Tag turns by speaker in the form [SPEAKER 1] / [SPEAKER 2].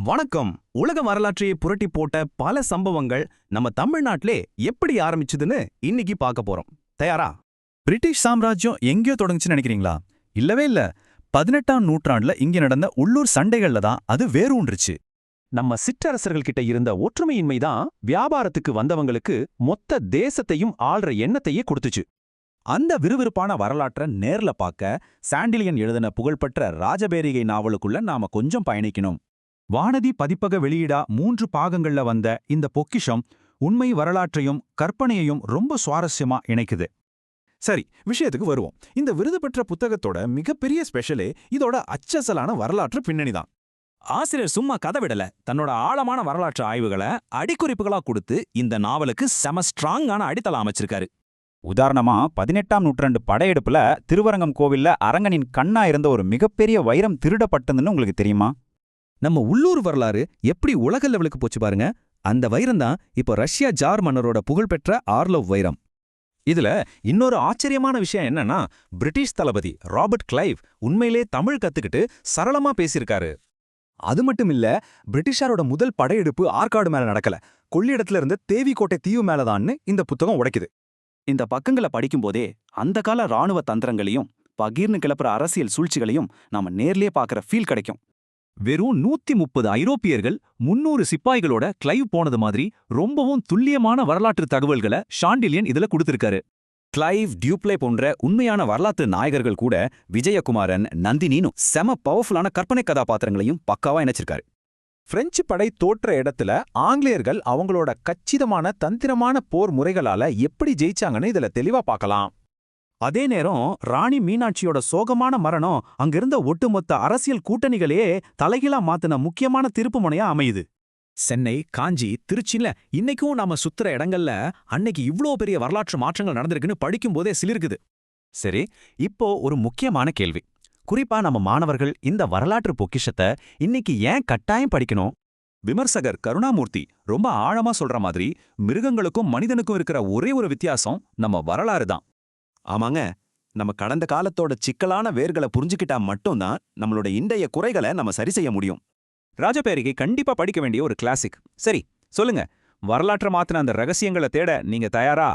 [SPEAKER 1] வணக்கம். உலக வரலாற்றையே புரட்டி போட்ட பல சம்பவங்கள் நம்ம தமிழ்நாட்டிலே எப்படி ஆரம்பிச்சதுன்னு இன்னைக்கு பார்க்க போறோம். தயாரா?
[SPEAKER 2] பிரிட்டிஷ் சாம்ராஜ்யம் எங்கேயோ தொடங்குச்சுன்னு நினைக்கிறீங்களா? இல்லவே இல்ல. 18ஆம் நூற்றாண்டுல இங்க நடந்த உள்ளூர் சண்டைகள்ல தான் அது வேரூன்றுச்சு.
[SPEAKER 3] நம்ம சிற்றரசர்கள் கிட்ட இருந்த ஒற்றுமையின்மை தான் வியாபாரத்துக்கு வந்தவங்களுக்கு மொத்த தேசத்தையும் ஆள்ற எண்ணத்தையே கொடுத்துச்சு.
[SPEAKER 4] அந்த விறுவிறுப்பான வரலாற்றை நேர்ல பார்க்க சாண்டிலியன் எழுதின புகழ்பெற்ற ராஜபேரிகை நாவலுக்குள்ள நாம கொஞ்சம் பயணிக்கணும். வானதி பதிப்பக வெளியீடா 3 பாகங்கள்ல வந்த இந்த பொக்கிஷம் உண்மை வரலாற்றையும் கற்பனையையும் ரொம்ப சுவாரஸ்யமா இணைக்குது. சரி, விஷயத்துக்கு வருவோம். இந்த விருது பெற்ற புத்தகத்தோட மிகப்பெரிய ஸ்பெஷலே இதோட அச்சசலான வரலாற்று பின்னணிதான்.
[SPEAKER 5] ஆசிரியர் சும்மா கதை விடல, தன்னோட ஆழமான வரலாற்று ஆய்வுகளை அடிக்குறிப்புகளா கொடுத்து இந்த நாவலுக்கு செம ஸ்ட்ராங்கான அடித்தளம் அமைச்சிருக்காரு.
[SPEAKER 4] உதாரணமா 18ஆம் நூற்றாண்டு படையெடுப்புல திருவரங்கம் கோவில்ல அரங்கனின் கண்ணா இருந்த ஒரு மிகப்பெரிய வைரம் திருடப்பட்டதுன்னு உங்களுக்கு தெரியுமா?
[SPEAKER 1] நம்ம உள்ளூர் வரலாறு எப்படி உலக லெவலுக்கு போச்சு பாருங்க. அந்த வைரம் தான் இப்போ ரஷ்யா ஜார் மன்னரோட புகழ்பெற்ற ஆர்லோவ் வைரம்.
[SPEAKER 5] இதுல இன்னொரு ஆச்சரியமான விஷயம் என்னன்னா, பிரிட்டிஷ் தளபதி ராபர்ட் கிளைவ் உண்மையிலே தமிழ் கத்துக்கிட்டு சரளமா பேசியிருக்காரு.
[SPEAKER 6] அது மட்டும் இல்ல, பிரிட்டிஷாரோட முதல் படையெடுப்பு ஆற்காடு மேல நடக்கல, கொள்ளிடத்துல இருந்து தேவிக்கோட்டை தீவு மேலதான்னு இந்த புத்தகம் உடைக்குது.
[SPEAKER 4] இந்த பக்கங்களை படிக்கும்போதே அந்த கால ராணுவ தந்திரங்களையும் பகீர்னு கிளப்புற அரசியல் சூழ்ச்சிகளையும் நாம நேர்லயே பார்க்குற ஃபீல் கிடைக்கும்.
[SPEAKER 5] வெறும் 130 ஐரோப்பியர்கள் 300 சிப்பாய்களோட கிளைவ் போனது மாதிரி ரொம்பவும் துல்லியமான வரலாற்று தகவல்களை சாண்டிலியன் இதுல கொடுத்திருக்காரு.
[SPEAKER 4] கிளைவ், டியூப்ளே போன்ற உண்மையான வரலாற்று நாயகர்கள் கூட விஜயகுமாரன், நந்தினின்னு செம பவர்ஃபுல்லான கற்பனை கதாபாத்திரங்களையும் பக்காவா இணைச்சிருக்காரு. பிரெஞ்சு படை தோற்ற இடத்துல ஆங்கிலேயர்கள் அவங்களோட கச்சிதமான தந்திரமான போர் முறைகளால எப்படி ஜெயிச்சாங்கன்னு இதுல தெளிவா பார்க்கலாம். அதே நேரம் ராணி மீனாட்சியோட சோகமான மரணம் அங்கிருந்த ஒட்டுமொத்த அரசியல் கூட்டணிகளையே தலைகீழா மாத்தின முக்கியமான திருப்புமுனையா அமையுது.
[SPEAKER 5] சென்னை, காஞ்சி, திருச்சில இன்னைக்கும் நாம சுத்துற இடங்கள்ல அன்னைக்கு இவ்ளோ பெரிய வரலாற்று மாற்றங்கள் நடந்திருக்குன்னு படிக்கும்போதே சிலிர்க்குது.
[SPEAKER 1] சரி, இப்போ ஒரு முக்கியமான கேள்வி. குறிப்பா நம்ம மாணவர்கள் இந்த வரலாற்று பொக்கிஷத்தை இன்னைக்கு ஏன் கட்டாயம் படிக்கணும்?
[SPEAKER 5] விமர்சகர் கருணாமூர்த்தி ரொம்ப ஆழமா சொல்ற மாதிரி, மிருகங்களுக்கும் மனிதனுக்கும் இருக்கிற ஒரே ஒரு வித்தியாசம் நம்ம வரலாறு தான்.
[SPEAKER 1] ஆமாங்க, நம்ம கடந்த காலத்தோட சிக்கலான வேர்களை புரிஞ்சுக்கிட்டா மட்டும்தான் நம்மளோட இன்றைய குறைகளை நம்ம சரி செய்ய முடியும்.
[SPEAKER 5] ராஜபேரிகை கண்டிப்பா படிக்க வேண்டிய ஒரு கிளாசிக். சரி, சொல்லுங்க, வரலாற்றை மாத்தின அந்த ரகசியங்களை தேட நீங்க தயாரா?